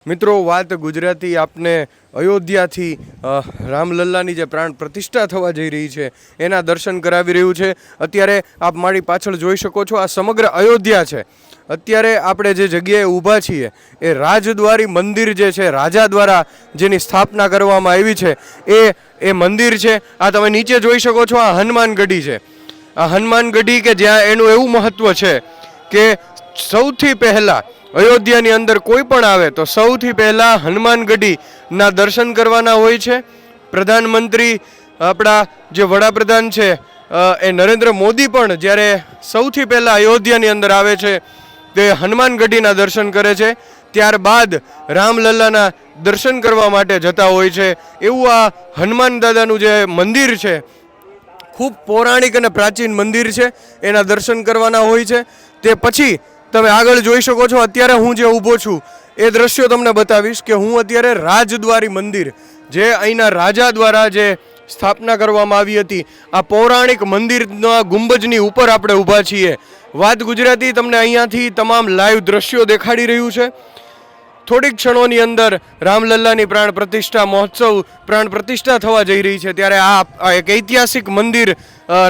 મિત્રો વાત ગુજરાતી આપને અયોધ્યાથી રામલલ્લાની જે પ્રાણ પ્રતિષ્ઠા થવા જઈ રહી છે એના દર્શન કરાવી રહ્યું છે। અત્યારે આપ મારી પાછળ જોઈ શકો છો, આ સમગ્ર અયોધ્યા છે। અત્યારે આપણે જે જગ્યાએ ઊભા છીએ એ રાજદ્વારી મંદિર જે છે, રાજા દ્વારા જેની સ્થાપના કરવામાં આવી છે એ મંદિર છે। આ તમે નીચે જોઈ શકો છો, આ હનુમાન ગઢી છે। આ હનુમાન ગઢી કે જ્યાં એનું એવું મહત્વ છે કે સૌથી પહેલાં અયોધ્યાની અંદર કોઈ પણ આવે તો સૌથી પહેલાં હનુમાન ગઢીના દર્શન કરવાના હોય છે। પ્રધાનમંત્રી આપણા જે વડાપ્રધાન છે એ નરેન્દ્ર મોદી પણ જ્યારે સૌથી પહેલાં અયોધ્યાની અંદર આવે છે તે હનુમાન ગઢીના દર્શન કરે છે, ત્યારબાદ રામલલ્લાના દર્શન કરવા માટે જતા હોય છે। એવું આ હનુમાન દાદાનું જે મંદિર છે, ખૂબ પૌરાણિક અને પ્રાચીન મંદિર છે, એના દર્શન કરવાના હોય છે। તે પછી તમે આગળ જોઈ શકો છો, અત્યારે હું જે ઊભો છું એ દ્રશ્યો તમને બતાવીશ કે હું અત્યારે રાજદ્વારી મંદિર, જે અહીંના રાજા દ્વારા જે સ્થાપના કરવામાં આવી હતી, આ પૌરાણિક મંદિરના ગુંબજની ઉપર આપણે ઊભા છીએ। વાત ગુજરાતી તમને અહીંયાથી તમામ લાઈવ દ્રશ્યો દેખાડી રહ્યું છે। થોડીક ક્ષણોની અંદર રામલલ્લાની પ્રાણ પ્રતિષ્ઠા મહોત્સવ પ્રાણ પ્રતિષ્ઠા થવા જઈ રહી છે, ત્યારે આ એક ઐતિહાસિક મંદિર,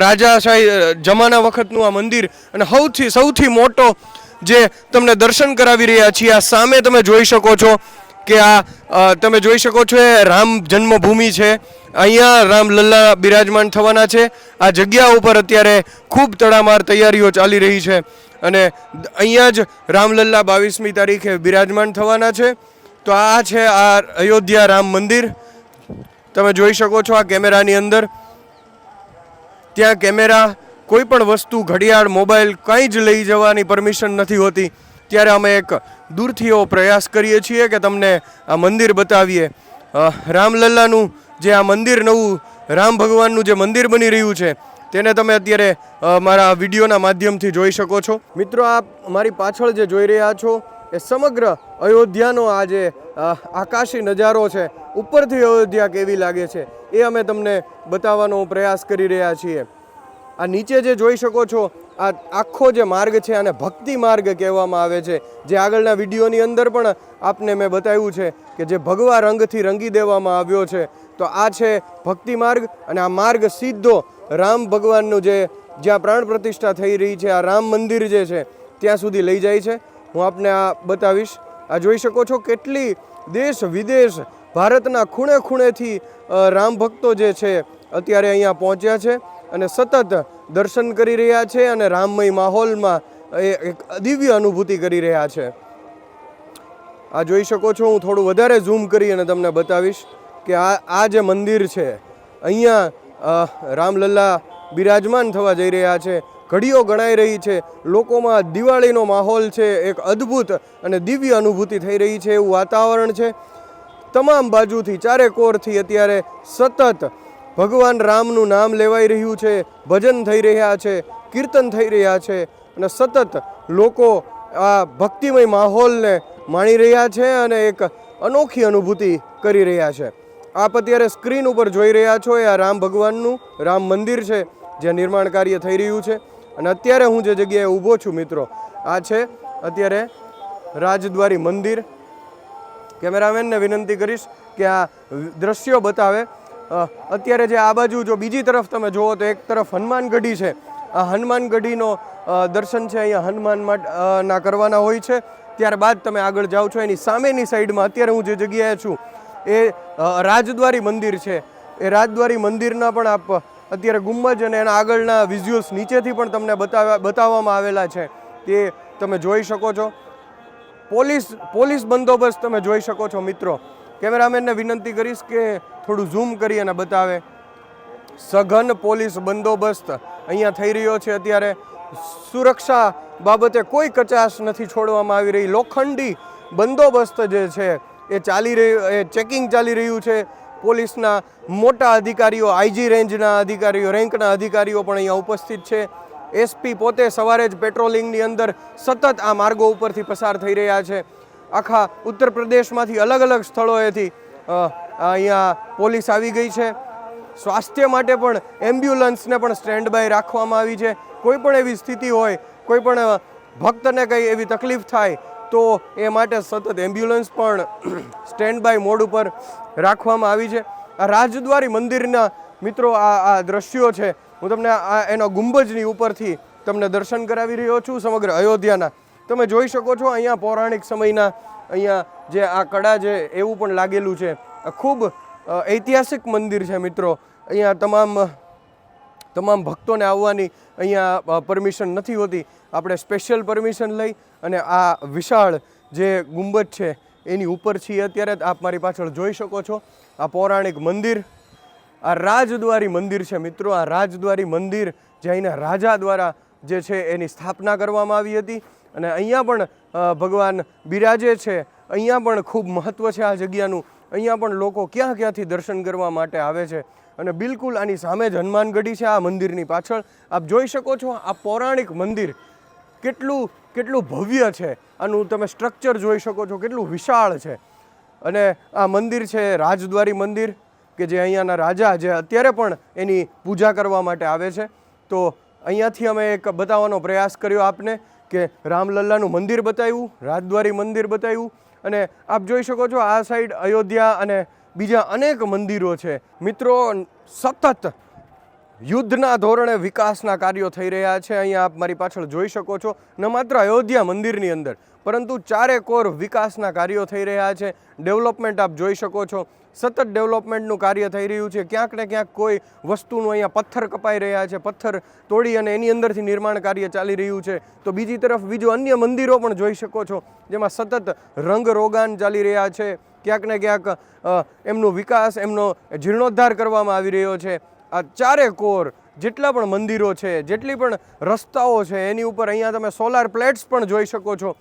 રાજાશાહી જમાના વખતનું આ મંદિર અને સૌથી મોટો જે તમને દર્શન કરાવી રહ્યા છીએ। આ સામે તમે જોઈ શકો છો કે તમે જોઈ શકો છો એ રામ જન્મભૂમિ છે, અહીંયા રામલલ્લા બિરાજમાન થવાના છે। આ જગ્યા ઉપર અત્યારે ખૂબ તડામાર તૈયારીઓ ચાલી રહી છે અને અહીંયા જ રામલલ્લા 22મી તારીખે બિરાજમાન થવાના છે। તો આ છે આ અયોધ્યા રામ મંદિર, તમે જોઈ શકો છો આ કેમેરાની અંદર। ત્યાં કેમેરા, કોઈ પણ વસ્તુ, ઘડિયાળ, મોબાઈલ કંઈ જ લઈ જવાની પરમિશન નથી હોતી, ત્યારે અમે એક દૂરથી એવો પ્રયાસ કરીએ છીએ કે તમને આ મંદિર બતાવીએ। રામલલ્લાનું જે આ મંદિર, નવું રામ ભગવાનનું જે મંદિર બની રહ્યું છે તેને તમે અત્યારે મારા વિડીયોના માધ્યમથી જોઈ શકો છો। મિત્રો, આપ મારી પાછળ જે જોઈ રહ્યા છો એ સમગ્ર અયોધ્યાનો આ જે આકાશી નજારો છે, ઉપરથી અયોધ્યા કેવી લાગે છે એ અમે તમને બતાવવાનો પ્રયાસ કરી રહ્યા છીએ। આ નીચે જે જોઈ શકો છો, આ આખો જે માર્ગ છે આને ભક્તિ માર્ગ કહેવામાં આવે છે, જે આગળના વિડીયોની અંદર પણ આપને મેં બતાવ્યું છે કે જે ભગવા રંગથી રંગી દેવામાં આવ્યો છે। તો આ છે ભક્તિ માર્ગ અને આ માર્ગ સીધો રામ ભગવાનનું જે જ્યાં પ્રાણ પ્રતિષ્ઠા થઈ રહી છે, આ રામ મંદિર જે છે ત્યાં સુધી લઈ જાય છે। હું આપને આ બતાવીશ। આ જોઈ શકો છો કેટલી દેશ વિદેશ, ભારતના ખૂણે ખૂણેથી રામ ભક્તો જે છે અત્યારે અહીંયા પહોંચ્યા છે અને સતત દર્શન કરી રહ્યા છે અને રામમય માહોલમાં એક દિવ્ય અનુભૂતિ કરી રહ્યા છે। આ જોઈ શકો છો, હું થોડું વધારે ઝૂમ કરી અને તમને બતાવીશ કે આ જે મંદિર છે, અહીંયા રામલલ્લા બિરાજમાન થવા જઈ રહ્યા છે। ઘડીઓ ગણાઈ રહી છે, લોકોમાં દિવાળીનો માહોલ છે, એક અદ્ભુત અને દિવ્ય અનુભૂતિ થઈ રહી છે એવું વાતાવરણ છે। તમામ બાજુથી, ચારે કોરથી અત્યારે સતત ભગવાન રામનું નામ લેવાઈ રહ્યું છે, ભજન થઈ રહ્યા છે, કીર્તન થઈ રહ્યા છે અને સતત લોકો આ ભક્તિમય માહોલને માણી રહ્યા છે અને એક અનોખી અનુભૂતિ કરી રહ્યા છે। આપ અત્યારે સ્ક્રીન ઉપર જોઈ રહ્યા છો એ આ રામ ભગવાનનું રામ મંદિર છે, જ્યાં નિર્માણ કાર્ય થઈ રહ્યું છે અને અત્યારે હું જે જગ્યાએ ઊભો છું મિત્રો, આ છે અત્યારે રાજદ્વારી મંદિર। કેમેરામેનને વિનંતી કરીશ કે આ દ્રશ્યો બતાવે। અત્યારે જે આ બાજુ જો બીજી તરફ તમે જુઓ તો એક તરફ હનુમાન ગઢી છે, આ હનુમાન ગઢીનો દર્શન છે અહીંયા હનુમાન ના કરવાના હોય છે, ત્યારબાદ તમે આગળ જાઓ છો એની સામેની સાઈડમાં અત્યારે હું જે જગ્યાએ છું એ રાજદ્વારી મંદિર છે। એ રાજદ્વારી મંદિરના પણ આપ અત્યારે ગુંબજ અને એના આગળના વિઝ્યુઅલ્સ નીચેથી પણ તમને બતાવવામાં આવેલા છે, તે તમે જોઈ શકો છો। પોલીસ બંદોબસ્ત તમે જોઈ શકો છો મિત્રો। કેમેરામેનને વિનંતી કરીશ કે થોડું ઝૂમ કરી અને બતાવે। સઘન પોલીસ બંદોબસ્ત અહીંયા થઈ રહ્યો છે અત્યારે। સુરક્ષા બાબતે કોઈ કચાશ નથી છોડવામાં આવી રહી। લોખંડી બંદોબસ્ત જે છે એ ચેકિંગ ચાલી રહ્યું છે। પોલીસના મોટા અધિકારીઓ, આઈજી રેન્જના અધિકારીઓ, રેન્કના અધિકારીઓ પણ અહીંયા ઉપસ્થિત છે। એસપી પોતે સવારે જ પેટ્રોલિંગની અંદર સતત આ માર્ગો ઉપરથી પસાર થઈ રહ્યા છે। આખા ઉત્તર પ્રદેશમાંથી અલગ અલગ સ્થળોએથી અહીંયા પોલીસ આવી ગઈ છે। સ્વાસ્થ્ય માટે પણ એમ્બ્યુલન્સને પણ સ્ટેન્ડ બાય રાખવામાં આવી છે। કોઈ પણ એવી સ્થિતિ હોય, કોઈ પણ ભક્તને કંઈ એવી તકલીફ થાય તો એ માટે સતત એમ્બ્યુલન્સ પણ સ્ટેન્ડ બાય મોડ ઉપર રાખવામાં આવી છે. આ રાજદ્વારી મંદિરના મિત્રો આ દ્રશ્યો છે, હું તમને એનો ગુંબજની ઉપરથી તમને દર્શન કરાવી રહ્યો છું સમગ્ર અયોધ્યાના. તમે જોઈ શકો છો અહીંયા પૌરાણિક સમયના અહીંયા જે આ કડા છે એવું પણ લાગેલું છે. ખૂબ ઐતિહાસિક મંદિર છે મિત્રો. અહીંયા તમામ ભક્તોને આવવાની અહીંયા પરમિશન નથી હોતી. આપણે સ્પેશિયલ પરમિશન લઈ અને આ વિશાળ જે ગુંબજ છે એની ઉપર છીએ અત્યારે. આપ મારી પાછળ જોઈ શકો છો આ પૌરાણિક મંદિર, આ રાજદ્વારી મંદિર છે મિત્રો. આ રાજદ્વારી મંદિર જે અહીંના રાજા દ્વારા જે છે એની સ્થાપના કરવામાં આવી હતી અને અહીંયા પણ ભગવાન બિરાજે છે. અહીંયા પણ ખૂબ મહત્ત્વ છે આ જગ્યાનું. અહીંયા પણ લોકો ક્યાંથી દર્શન કરવા માટે આવે છે અને બિલકુલ આની સામે જ હનુમાનગઢી છે આ મંદિરની પાછળ. આપ જોઈ શકો છો આ પૌરાણિક મંદિર કેટલું ભવ્ય છે. આનું તમે સ્ટ્રક્ચર જોઈ શકો છો, કેટલું વિશાળ છે. અને આ મંદિર છે રાજદ્વારી મંદિર કે જે અહીંયાના રાજા જે અત્યારે પણ એની પૂજા કરવા માટે આવે છે. તો અહીંયાથી અમે એક બતાવવાનો પ્રયાસ કર્યો આપને કે રામલલ્લાનું મંદિર બતાવ્યું, રાજદ્વારી મંદિર બતાવ્યું અને આપ જોઈ શકો છો આ સાઈડ અયોધ્યા અને બીજા અનેક મંદિરો છે. મિત્રો સતત યુદ્ધના ધોરણે વિકાસના કાર્યો થઈ રહ્યા છે. અહીંયા આપ મારી પાછળ જોઈ શકો છો. ન માત્ર અયોધ્યા મંદિરની અંદર પરંતુ ચારેકોર વિકાસના કાર્યો થઈ રહ્યા છે. ડેવલપમેન્ટ આપ જોઈ શકો છો. સતત ડેવલપમેન્ટનું કાર્ય થઈ રહ્યું છે. ક્યાંક ને ક્યાંક કોઈ વસ્તુનું અહીંયા પથ્થર કપાઈ રહ્યા છે, પથ્થર તોડી અને એની અંદરથી નિર્માણ કાર્ય ચાલી રહ્યું છે. તો બીજી તરફ બીજું અન્ય મંદિરો પણ જોઈ શકો છો જેમાં સતત રંગ રોગાન ચાલી રહ્યા છે. ક્યાંક ને ક્યાંક એમનો વિકાસ, એમનો જીર્ણોદ્ધાર કરવામાં આવી રહ્યો છે. આ ચારેકોર જેટલા પણ મંદિરો છે, જેટલી પણ રસ્તાઓ છે એની ઉપર અહીંયા તમે સોલાર પ્લેટ્સ પણ જોઈ શકો છો.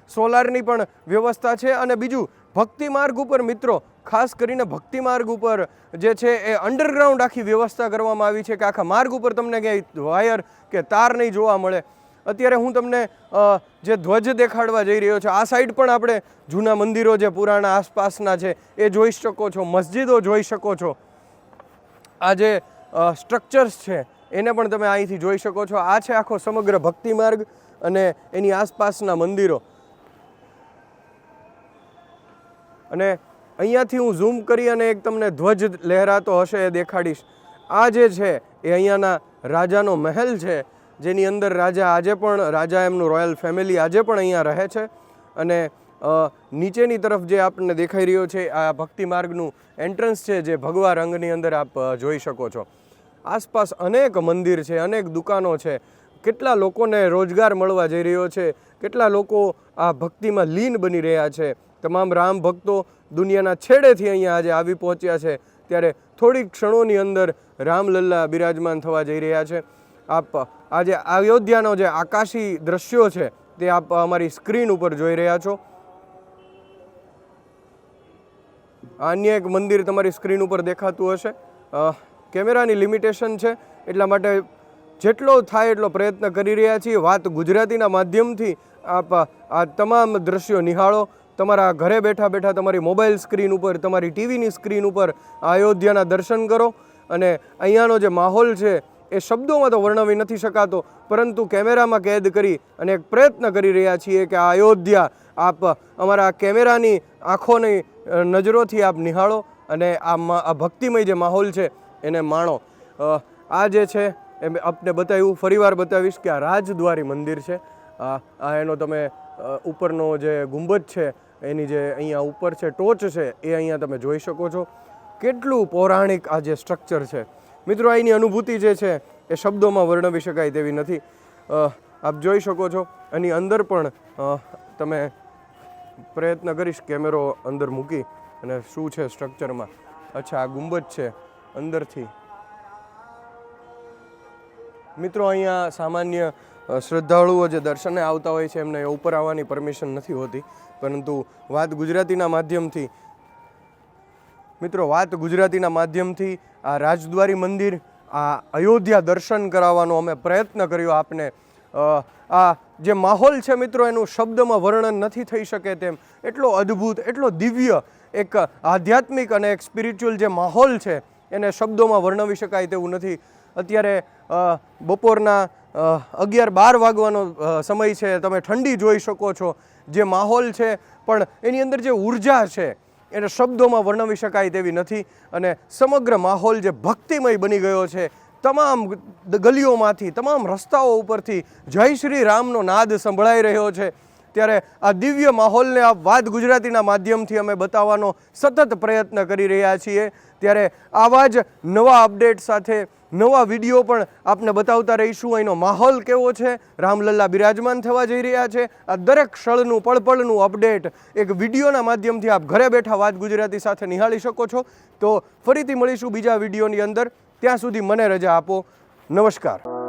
સોલારની પણ વ્યવસ્થા છે. અને બીજું ભક્તિ માર્ગ ઉપર મિત્રો, ખાસ કરીને ભક્તિ માર્ગ ઉપર જે છે એ અંડરગ્રાઉન્ડ આખી વ્યવસ્થા કરવામાં આવી છે કે આખા માર્ગ ઉપર તમને ક્યાંય વાયર કે તાર નહીં જોવા મળે. અત્યારે હું તમને જે ધ્વજ દેખાડવા જઈ રહ્યો છું, આ સાઈડ પણ આપણે જૂના મંદિરો જે પુરાણા આસપાસના છે એ જોઈ શકો છો, મસ્જિદો જોઈ શકો છો. આ જે સ્ટ્રક્ચર્સ છે એને પણ તમે અહીંથી જોઈ શકો છો. આ છે આખો સમગ્ર ભક્તિ માર્ગ અને એની આસપાસના મંદિરો. અને અહીંયાથી હું ઝૂમ કરી અને એક તમને ધ્વજ લહેરાતો હશે એ દેખાડીશ. આ જે છે એ અહીંયાના રાજાનો મહેલ છે જેની અંદર આજે પણ રાજા એમનું રોયલ ફેમિલી આજે પણ અહીંયા રહે છે. અને નીચેની તરફ જે આપણને દેખાઈ રહ્યો છે આ ભક્તિ માર્ગનું એન્ટ્રન્સ છે જે ભગવા રંગની અંદર આપ જોઈ શકો છો. આસપાસ અનેક મંદિર છે, અનેક દુકાનો છે. કેટલા લોકોને રોજગાર મળવા જઈ રહ્યો છે, કેટલા લોકો આ ભક્તિમાં લીન બની રહ્યા છે. તમામ રામ ભક્તો દુનિયાના છેડેથી અહીંયા આજે આવી પહોંચ્યા છે. ત્યારે થોડીક ક્ષણોની અંદર રામલલ્લા બિરાજમાન થવા જઈ રહ્યા છે. આપ આજે અયોધ્યાનો જે આકાશી દ્રશ્યો છે તે આપ અમારી સ્ક્રીન ઉપર જોઈ રહ્યા છો. અન્ય એક મંદિર તમારી સ્ક્રીન ઉપર દેખાતું હશે. કેમેરાની લિમિટેશન છે એટલા માટે જેટલો થાય એટલો પ્રયત્ન કરી રહ્યા છીએ. વાત ગુજરાતીના માધ્યમથી આપ આ તમામ દ્રશ્યો નિહાળો. તમારા ઘરે બેઠા બેઠા તમારી મોબાઈલ સ્ક્રીન ઉપર, તમારી ટીવીની સ્ક્રીન ઉપર અયોધ્યાના દર્શન કરો. અને અહીંયાનો જે માહોલ છે એ શબ્દોમાં તો વર્ણવી નથી શકાતો, પરંતુ કેમેરામાં કેદ કરી અને એક પ્રયત્ન કરી રહ્યા છીએ કે આ અયોધ્યા આપ અમારા કેમેરાની આંખોની નજરોથી આપ નિહાળો અને આ ભક્તિમય જે માહોલ છે એને માણો. આ જે છે એ આપને બતાવ્યું, ફરીવાર બતાવીશ કે આ રાજદ્વારી મંદિર છે. આ એનો તમે ઉપરનો જે ગુંબજ છે એની જે અહીંયા ઉપર છે ટોચ છે એ અહીંયા તમે જોઈ શકો છો. કેટલું પૌરાણિક આ જે સ્ટ્રક્ચર છે મિત્રો. અહીંની અનુભૂતિ જે છે એ શબ્દોમાં વર્ણવી શકાય તેવી નથી. આપ જોઈ શકો છો. એની અંદર પણ તમે પ્રયત્ન કરીશ કેમેરો અંદર મૂકી અને શું છે સ્ટ્રક્ચરમાં. અચ્છા, આ ગુંબજ છે અંદરથી. મિત્રો અહીંયા સામાન્ય શ્રદ્ધાળુઓ જે દર્શને આવતા હોય છે એમને ઉપર આવવાની પરમિશન નથી હોતી, પરંતુ વાત ગુજરાતીના માધ્યમથી આ રાજદ્વારી મંદિર, આ અયોધ્યા દર્શન કરાવવાનો અમે પ્રયત્ન કર્યો આપને. આ જે માહોલ છે મિત્રો એનું શબ્દમાં વર્ણન નથી થઈ શકે તેમ. એટલો અદ્ભુત, એટલો દિવ્ય, એક આધ્યાત્મિક અને એક સ્પિરિચ્યુઅલ જે માહોલ છે એને શબ્દોમાં વર્ણવી શકાય તેવું નથી. અત્યારે બપોરના 11-12 વાગવાનો સમય છે, તમે ઠંડી જોઈ શકો છો, જે માહોલ છે પણ એની અંદર જે ઉર્જા છે એને શબ્દોમાં વર્ણવી શકાય તેવી નથી. અને સમગ્ર માહોલ જે ભક્તિમય બની ગયો છે, તમામ ગલીઓમાંથી, તમામ રસ્તાઓ ઉપરથી જય શ્રી રામનો નાદ સંભળાઈ રહ્યો છે. ત્યારે આ દિવ્ય માહોલને આ વાત ગુજરાતીના માધ્યમથી અમે બતાવવાનો સતત પ્રયત્ન કરી રહ્યા છીએ. ત્યારે આવા જ નવા અપડેટ સાથે નવા વિડીયો પણ આપને બતાવતા રહીશું. અહીંનો માહોલ કેવો છે, રામલલ્લા બિરાજમાન થવા જઈ રહ્યા છે, આ દરેક ક્ષણનું પળપળનું અપડેટ એક વિડીયોના માધ્યમથી આપ ઘરે બેઠા વાત ગુજરાતી સાથે નિહાળી શકો છો. તો ફરીથી મળીશું બીજા વિડીયોની અંદર. ત્યાં સુધી મને રજા આપો. નમસ્કાર.